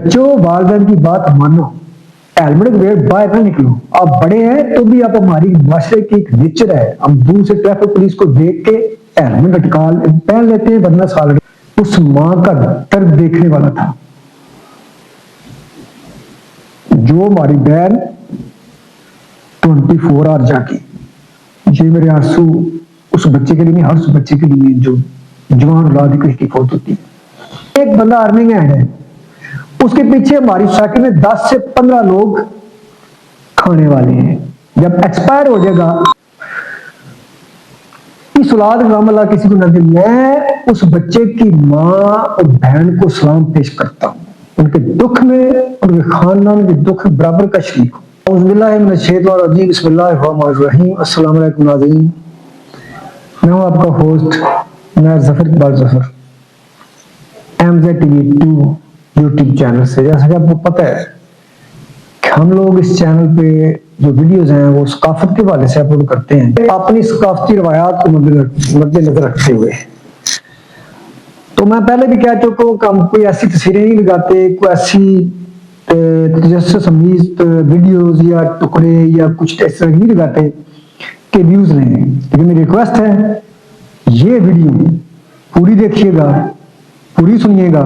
بچوں والدین کی بات مانو، ہیلمٹ کے بغیر باہر نہ نکلو. آپ بڑے ہیں تو بھی آپ ہماری معاشرے کی ایک نیچر ہے، ہم دور سے ٹریفک پولیس کو دیکھ کے ہیلمٹ اٹکا پہن لیتے ہیں ورنہ سال. اس ماں کا درد دیکھنے والا تھا جو ہماری بہن 24 آور جاگی. یہ میرے آنسو اس بچے کے لیے نہیں، ہر اس بچے کے لیے جو جوان اولاد کی فوت ہوتی ہے. ایک بندہ ارننگ ہے، اس کے پیچھے ہماری سائیکل میں 10 سے 15 لوگ کھانے والے ہیں. جب ایکسپائر ہو جائے گا اس اولاد کا اللہ کسی کو نہ دے. میں اس بچے کی ماں اور بہن کو سلام پیش کرتا ہوں، ان کے دکھ میں ان کے خاندان کے دکھ برابر کا شریک ہوں. اعوذ باللہ من الشیطان الرجیم، بسم اللہ الرحمن الرحیم. السلام علیکم ناظرین، میں ہوں آپ کا ہوسٹ میں ظفر اقبال ظفر، MZ TV2 یوٹیوب چینل سے. جیسا کہ آپ کو پتہ ہے کہ ہم لوگ اس چینل پہ جو ویڈیوز ہیں وہ ثقافت کے حوالے سے اپلوڈ کرتے ہیں اپنی ثقافتی روایات کو مد نظر رکھتے ہوئے. تو میں پہلے بھی کہہ چکا ہوں کہ ہم کوئی ایسی تصویریں نہیں لگاتے، کوئی ایسی تجسس امیز ویڈیوز یا ٹکڑے یا کچھ ایسا نہیں لگاتے کہ ویوز لیں. لیکن میری ریکویسٹ ہے یہ ویڈیو پوری دیکھیے گا، پوری سنیے گا،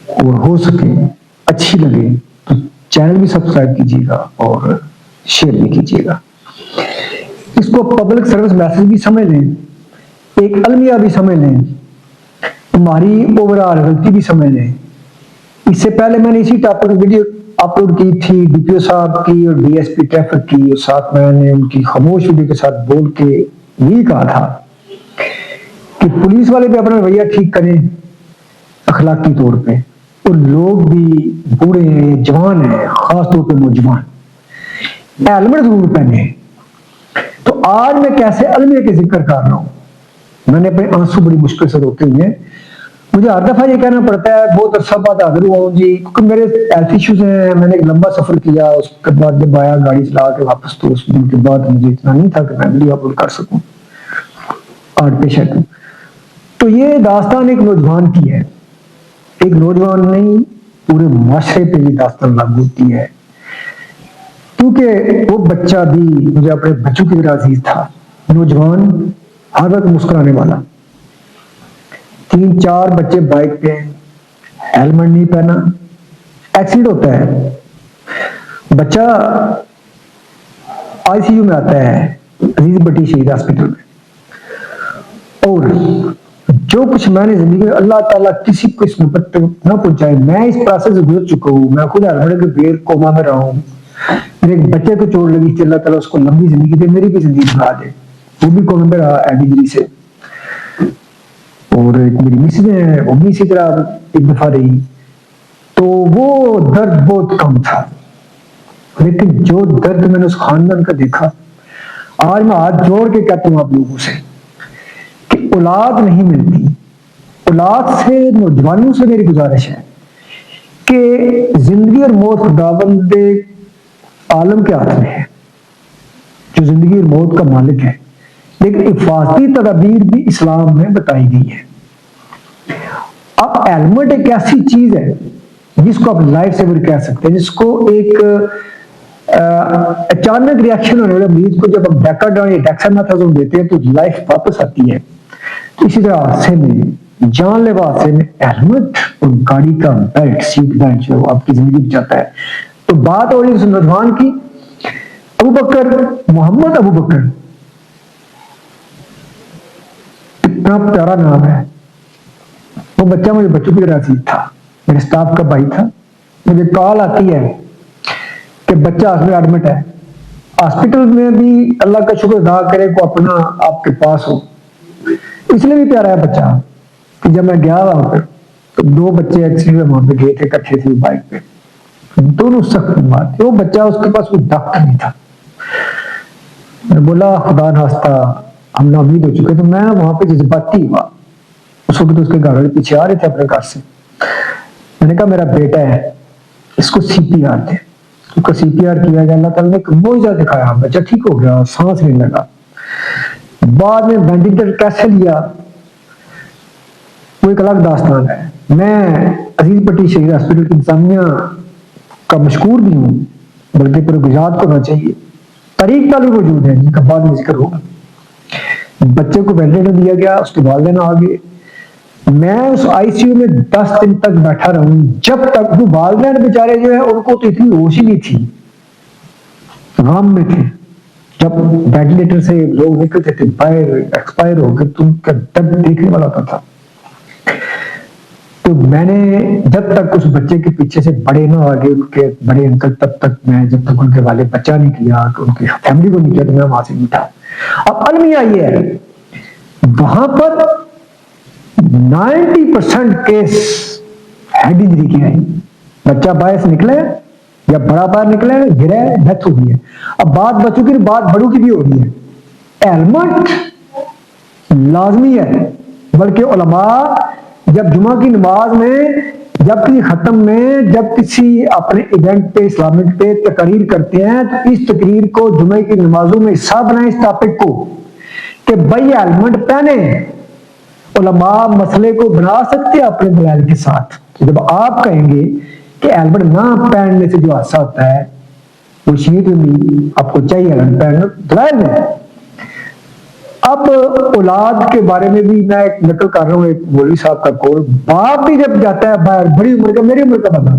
اور ہو سکے اچھی لگے تو چینل بھی سبسکرائب کیجیے گا اور شیئر بھی کیجیے گا. اس کو پبلک سروس میسج بھی سمجھ لیں، ایک المیہ بھی سمجھ لیں، ہماری اوورآل غلطی بھی سمجھ لیں. اس سے پہلے میں نے اسی ٹاپک ویڈیو اپلوڈ کی تھی DPO صاحب کی اور DSP ٹریفک کی، اور ساتھ میں نے ان کی خاموش ویڈیو کے ساتھ بول کے یہی کہا تھا کہ پولیس والے بھی اپنا رویہ ٹھیک کریں اخلاقی طور پہ، اور لوگ بھی بوڑھے ہیں جوان ہیں، خاص طور پہ نوجوان ہیلمٹ ضرور پہنے. تو آج میں کیسے المیہ کے ذکر کر رہا ہوں، میں نے اپنے آنسو بڑی مشکل سے روکے ہوئے ہیں. مجھے ہر دفعہ یہ کہنا پڑتا ہے بہت عرصہ بعد حاضر ہوا ہوں جی، کیونکہ میرے ہیلتھ ایشوز ہیں. میں نے ایک لمبا سفر کیا، اس کے بعد جب آیا گاڑی چلا کے واپس تو اس دن کے بعد مجھے اتنا نہیں تھا کہ میں ویڈیو اپلوڈ کر سکوں. آرٹ پیشہ ہوں. تو یہ داستان ایک نوجوان کی ہے، ایک نوجوان نہیں پورے معاشرے پہ یہ داستان لاگو ہوتی ہے، کیونکہ وہ بچہ بھی مجھے اپنے بچوں کی طرح عزیز تھا. نوجوان ہر وقت مسکرانے والا، 3-4 بچے بائک پہ، ہیلمٹ نہیں پہنا، ایکسیڈنٹ ہوتا ہے، بچہ ICU میں آتا ہے عزیز بٹی شہید ہاسپٹل میں. اور جو کچھ میں نے زندگی میں اللہ تعالیٰ کسی کو اس نوبت تک نہ پہنچائے، میں اس پروسیس سے گزر چکا ہوں. میں خود ہیلمٹ کے بغیر کوما میں رہا ہوں. میرے ایک بچے کو چوٹ لگی تھی، اللہ تعالیٰ اس کو لمبی زندگی دے، میری بھی زندگی بنا دے. وہ بھی کوما میں رہا ایڈیگری سے. اور ایک میری مسز ہے، وہ بھی اسی طرح ایک دفعہ رہی. تو وہ درد بہت کم تھا، لیکن جو درد میں نے اس خاندان کا دیکھا، آج میں ہاتھ جوڑ کے کہتا ہوں آپ لوگوں سے کہ اولاد نہیں ملتی. اولاد سے، نوجوانوں سے میری گزارش ہے کہ زندگی اور موت خداوند عالم کے ہاتھ میں ہے، جو زندگی اور موت کا مالک ہے. لیکن حفاظتی تدابیر بھی اسلام میں بتائی گئی ہے. اب ہیلمٹ ایک ایسی چیز ہے جس کو آپ لائف سیور کہہ سکتے ہیں، جس کو ایک اچانک ریاکشن ہونے والے مریض کو جب آپ ڈیکاڈان یا ڈیکسامیتھاسون دیتے ہیں تو لائف واپس آتی ہے. تو اسی طرح حادثے میں، جان لیوا حادثے میں ہیلمٹ اور گاڑی کا بیلٹ، سیٹ بیلٹ جو آپ کی زندگی بچاتا ہے. تو بات ہو رہی ہے اس نوجوان کی، ابو بکر، محمد ابو بکر، اتنا پیارا نام ہے. وہ بچہ مجھے بچوں کی طرح عزیز تھا، میرے سٹاف کا بھائی تھا. مجھے کال آتی ہے کہ بچہ ہاسپٹل ایڈمٹ ہے. ہاسپٹل میں بھی اللہ کا شکر ادا کرے کو اپنا آپ کے پاس ہو، اس لیے بھی پیارا ہے بچہ کہ جب میں گیا وہاں پہ تو 2 بچے ایکسیڈنٹ وہاں پہ گئے تھے، اکٹھے تھے بائک پہ، دونوں سخت بیمار تھے. وہ بچہ، اس کے پاس کوئی ڈاکٹر نہیں تھا. میں بولا خدا نخواستہ ہم ناامید ہو چکے. تو میں وہاں پہ جذباتی ہوا. اس وقت اس کے گھر والے پیچھے آ رہے تھے اپنے گھر سے. میں نے کہا میرا بیٹا ہے، اس کو CPR دے. اس کو CPR کیا گیا، اللہ تعالیٰ نے ایک معجزہ دکھایا، بچہ ٹھیک ہو گیا، سانس لینے لگا. بعد میں وینٹیلیٹر کیسے لیا وہ ایک الگ داستان ہے. میں عزیز پٹی شہید ہاسپٹل کی انتظامیہ کا مشکور بھی ہوں، بلکہ پورے گجرات کو ہونا چاہیے. طریق تعلیم موجود ہے جن کا بعد میں ذکر ہوگا. بچے کو وینٹیلیٹر دیا گیا، اس کے والدین آ گئے. میں اس آئی سی یو میں 10 دن تک بیٹھا رہوں، جب تک وہ والدین بیچارے جو ہے ان کو تو اتنی ہوش ہی نہیں تھی، غم میں تھے. جب وینٹیلیٹر سے لوگ نکلتے تھے باہر ایکسپائر ہو کے، تو ان کا درد دیکھنے والا ہوتا تھا. تو میں نے جب تک اس بچے کے پیچھے سے بڑے نہ آ گئے، ان کے بڑے انکل، تب تک میں جب تک ان کے والے بچہ نہیں کیا، ان کی فیملی کو نہیں کیا، تو میں وہاں سے اٹھا. اب المیہ یہ ہے، وہاں پر 90% کیس ہیڈ انجری کے ہیں. بچہ باہر سے نکلے یا بڑا باہر نکلے، گرے، ڈیتھ ہو گئی ہے. اب بات بچوں کی، بات بڑوں کی بھی ہو رہی ہے. ہیلمٹ لازمی ہے، بلکہ علماء جب جمعہ کی نماز میں، جب کسی ختم میں، جب کسی اپنے ایونٹ پہ، اسلامک پہ تقریر کرتے ہیں، تو اس تقریر کو جمعہ کی نمازوں میں حصہ بنائیں اس ٹاپک کو کہ بھائی ہیلمٹ پہنے. علماء مسئلے کو بنا سکتے ہیں اپنے دلائل کے ساتھ. جب آپ کہیں گے کہ ہیلمٹ نہ پہننے سے جو حادثہ ہوتا ہے وہ شیٹ میں آپ کو چاہیے ہیلمٹ پہننا، دلائل میں. اب اولاد کے بارے میں بھی میں ایک نقل کر رہا ہوں ایک مولوی صاحب کا قول. باپ بھی جب جاتا ہے باہر، بڑی عمر کا، میری عمر کا بندہ،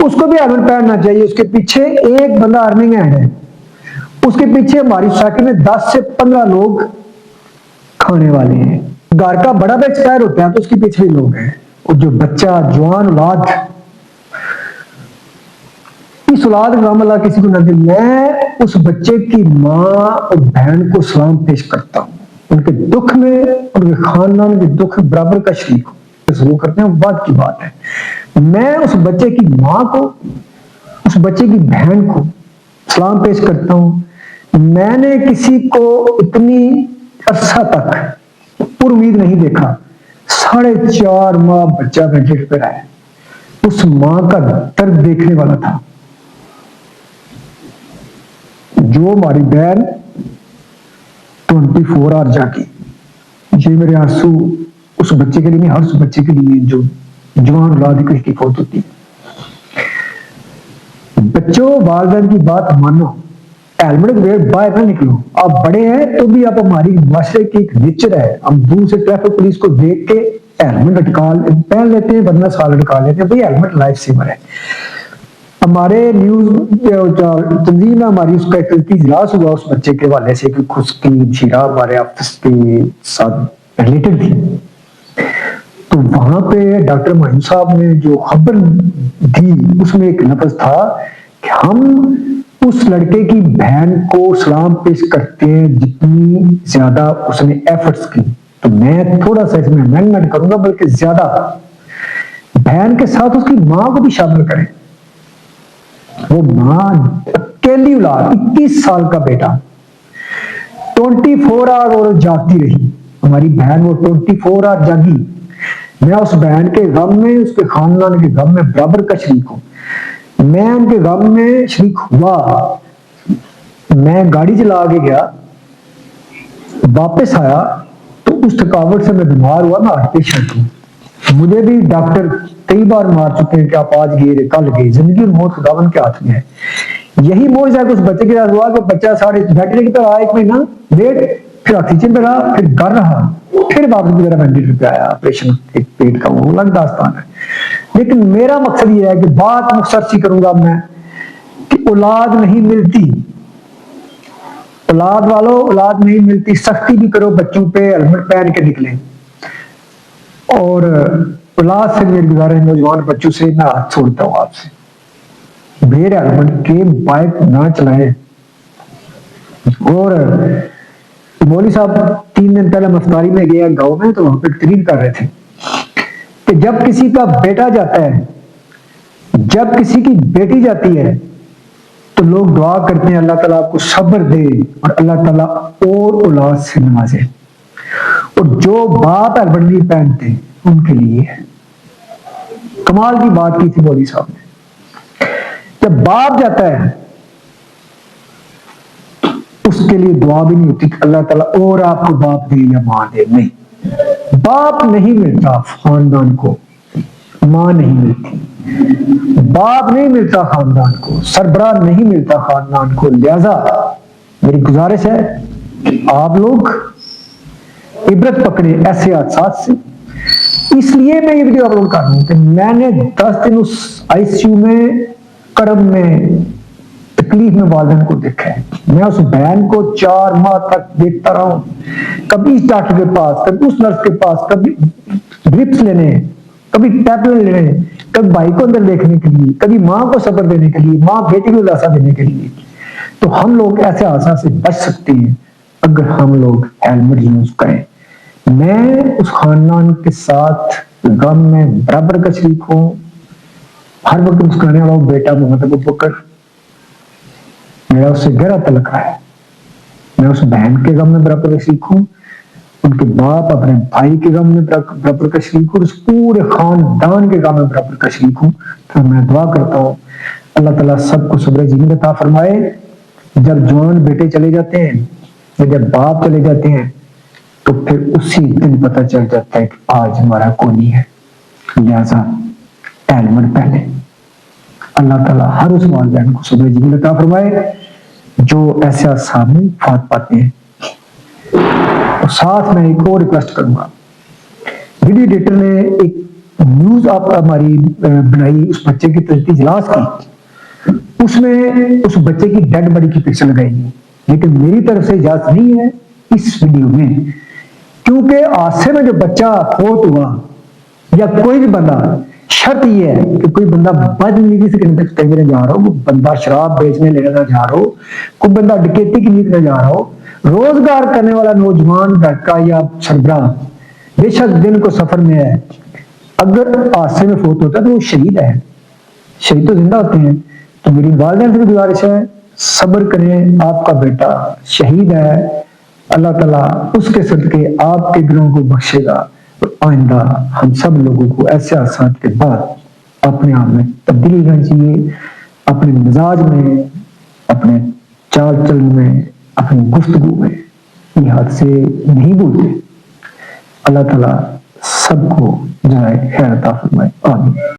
اس کو بھی ہیلمٹ پہننا چاہیے. اس کے پیچھے ایک بندہ ارننگ ہے، اس کے پیچھے ہماری سوسائٹی میں 10 سے 15 لوگ کھانے والے ہیں. گھر کا بڑا بھی ایکسپائر ہوتا ہے تو اس کے پیچھے بھی لوگ ہیں. اور جو بچہ، جوان اولاد، اس اولاد کا غم اللہ کسی کو نہ دے. میں اس بچے کی ماں اور بہن کو سلام پیش کرتا ہوں. ان کے دکھ میں، ان کے خاندان کے دکھ میں برابر کا شریک ہوں. ضرور کرتے ہیں، بات کی بات ہے. میں اس بچے کی ماں کو، اس بچے کی بہن کو سلام پیش کرتا ہوں. میں نے کسی کو اتنی عرصہ تک پر امید نہیں دیکھا. 4.5 ماہ بچہ وینٹیلیٹر پہ رہا ہے. اس ماں کا درد دیکھنے والا تھا. جو ہماری بہن 24 آور جاگی. یہ میرے آنسو اس بچے کے لیے نہیں، ہر اس بچے کے لیے جو جوان اولاد کی فوت ہوتی ہے. بچوں، والدین کی بات مانو، ہیلمٹ کے بغیر باہر نہ نکلو. آپ بڑے ہیں تو بھی آپ، ہماری معاشرے کی ایک نیچر ہے، ہم دور سے ٹریفک پولیس کو دیکھ کے ہیلمٹ پہن لیتے ہیں، ورنہ سال اٹکا لیتے ہیں. بھائی ہیلمٹ لائف سیور ہے. ہمارے نیوز تنظیم ہے ہماری، اس کا ایک اجلاس ہوا اس بچے کے حوالے سے کہ خود کی شیرہ ہمارے آفس کے ساتھ ریلیٹڈ تھی. تو وہاں پہ ڈاکٹر معین صاحب نے جو خبر دی، اس میں ایک لفظ تھا کہ ہم اس لڑکے کی بہن کو سلام پیش کرتے ہیں جتنی زیادہ اس نے ایفرٹس کی. تو میں تھوڑا سا اس میں امینڈمنٹ کروں گا، بلکہ زیادہ بہن کے ساتھ اس کی ماں کو بھی شامل کریں. وہ ماں اکیلی اولاد، 21 سال کا بیٹا، 24 آور جاگتی رہی. ہماری بہن وہ 24 آور جاگی. میں اس بہن کے غم میں، اس کے خاندان کے غم میں برابر کا شریک ہوں. میں ان کے غم میں شریک ہوا. میں گاڑی چلا کے گیا، واپس آیا تو اس تھکاوٹ سے میں بیمار ہوا. میں ہارٹ پیشنٹ ہوں. مجھے بھی ڈاکٹر کئی بار مار چکے ہیں کہ آپ آج گئے کل گئے. زندگی اور موت خداوند کے ہاتھ میں ہے. یہی معجزہ ہے کہ اس بچے کے ساتھ ہوا کہ بچہ بیٹھنے کی طرح 1 مہینہ ویٹ، پھر آکسیجن پہ رہا، پھر گھر رہا، پھر واپس کی طرح وینٹیلیٹر پہ آیا. آپریشن ایک پیٹ کا، وہ الگ داستان ہے. لیکن میرا مقصد یہ ہے کہ بات مختصر سی کروں گا میں کہ اولاد نہیں ملتی. اولاد والوں، اولاد نہیں ملتی. سختی بھی کرو بچوں پہ، ہیلمٹ پہن کے نکلیں. اور اولاد سے میری گزارش، نوجوان بچوں سے میں ہاتھ چھوڑتا ہوں آپ سے، بغیر ہیلمٹ کے بائک نہ چلائیں. اور مولوی صاحب 3 دن پہلے مفتاری میں گیا گاؤں میں، تو وہاں پہ تقریر کر رہے تھے کہ جب کسی کا بیٹا جاتا ہے، جب کسی کی بیٹی جاتی ہے، تو لوگ دعا کرتے ہیں اللہ تعالیٰ آپ کو صبر دے اور اللہ تعالیٰ اور اولاد سے نوازے. اور جو باپ ہیلمٹ نہیں پہنتے ان کے لیے کمال کی بات کی تھی مولوی صاحب نے. جب باپ جاتا ہے اس کے لیے دعا بھی نہیں ہوتی کہ اللہ تعالیٰ اور آپ کو باپ دے یا ماں دے. نہیں، باپ نہیں ملتا خاندان کو، ماں نہیں ملتی، باپ نہیں ملتا خاندان کو، سربراہ نہیں ملتا خاندان کو، لہذا میری گزارش ہے کہ آپ لوگ عبرت پکڑے ایسے حادثات سے۔ اس لیے میں یہ ویڈیو اپلوڈ کر رہا ہوں کہ میں نے 10 دن اس ICU میں، کرب میں، تکلیف میں والدین کو دیکھا ہے۔ میں اس بہن کو 4 ماہ تک دیکھتا رہا ہوں، کبھی اس ڈاکٹر کے پاس، کبھی اس نرس کے پاس، کبھی ڈرپس لینے، کبھی ٹیبلٹ لینے، کبھی بھائی کو اندر دیکھنے کے لیے، کبھی ماں کو صبر دینے کے لیے، ماں بیٹی کو دلاسا دینے کے لیے۔ تو ہم لوگ ایسے حادثات سے بچ سکتے ہیں اگر ہم لوگ ہیلمٹ یوز کریں۔ میں اس خاندان کے ساتھ غم میں برابر کا شریک ہوں، ہر وقت مسکرانے والا ہوں۔ بیٹا محمد ابوبکر، میرا اس سے گہرا تعلق رہا ہے۔ میں اس بہن کے غم میں برابر کا شریک ہوں، ان کے باپ اپنے بھائی کے غم میں برابر کا شریک ہوں، اس پورے خاندان کے غم میں برابر کا شریک ہوں۔ تو میں دعا کرتا ہوں اللہ تعالیٰ سب کو صبر جمیل عطا فرمائے۔ جب جوان بیٹے چلے جاتے ہیں یا جب باپ چلے جاتے ہیں تو پھر اسی دن پتہ چل جاتا ہے کہ آج ہمارا کوئی نہیں ہے، لہذا ہیلمٹ پہنے۔ اللہ تعالیٰ ہر اس والدین کو صبر جمیل عطا فرمائے جو ایسے حادثات میں فات پاتے ہیں۔ اور ساتھ میں ایک اور ریکویسٹ کروں گا، ویڈیو ایڈیٹر نے ایک نیوز آپ ہماری بنائی، اس بچے کی تجدید اجلاس کی، اس میں اس بچے کی ڈیڈ باڈی کی پکچر لگائی گئی، لیکن میری طرف سے اجازت نہیں ہے اس ویڈیو میں، کیونکہ حادثے میں جو بچہ فوت ہوا یا کوئی بھی بندہ، شرط یہ ہے کہ کوئی بندہ بدنیتی سے کہیں جا رہا ہو، وہ بندہ شراب بیچنے لینے نہ جا رہا ہو، کوئی بندہ ڈکیتی کی نیت نہ جا رہا ہو، روزگار کرنے والا نوجوان لڑکا یا سربراہ بے شک دن کو سفر میں ہے، اگر حادثے میں فوت ہوتا ہے تو وہ شہید ہے۔ شہید تو زندہ ہوتے ہیں۔ تو میری والدین سے بھی گزارش ہے صبر کریں، آپ کا بیٹا شہید ہے، اللہ تعالیٰ اس کے صدقے آپ کے گناہوں کو بخشے گا۔ اور آئندہ ہم سب لوگوں کو ایسے حادثات کے بعد اپنے آپ میں تبدیلی کرنی چاہیے، اپنے مزاج میں، اپنے چال چلن میں، اپنی گفتگو میں یہ حادثے نہیں بھولتے۔ اللہ تعالیٰ سب کو جزائے خیر عطا فرمائے، آمین۔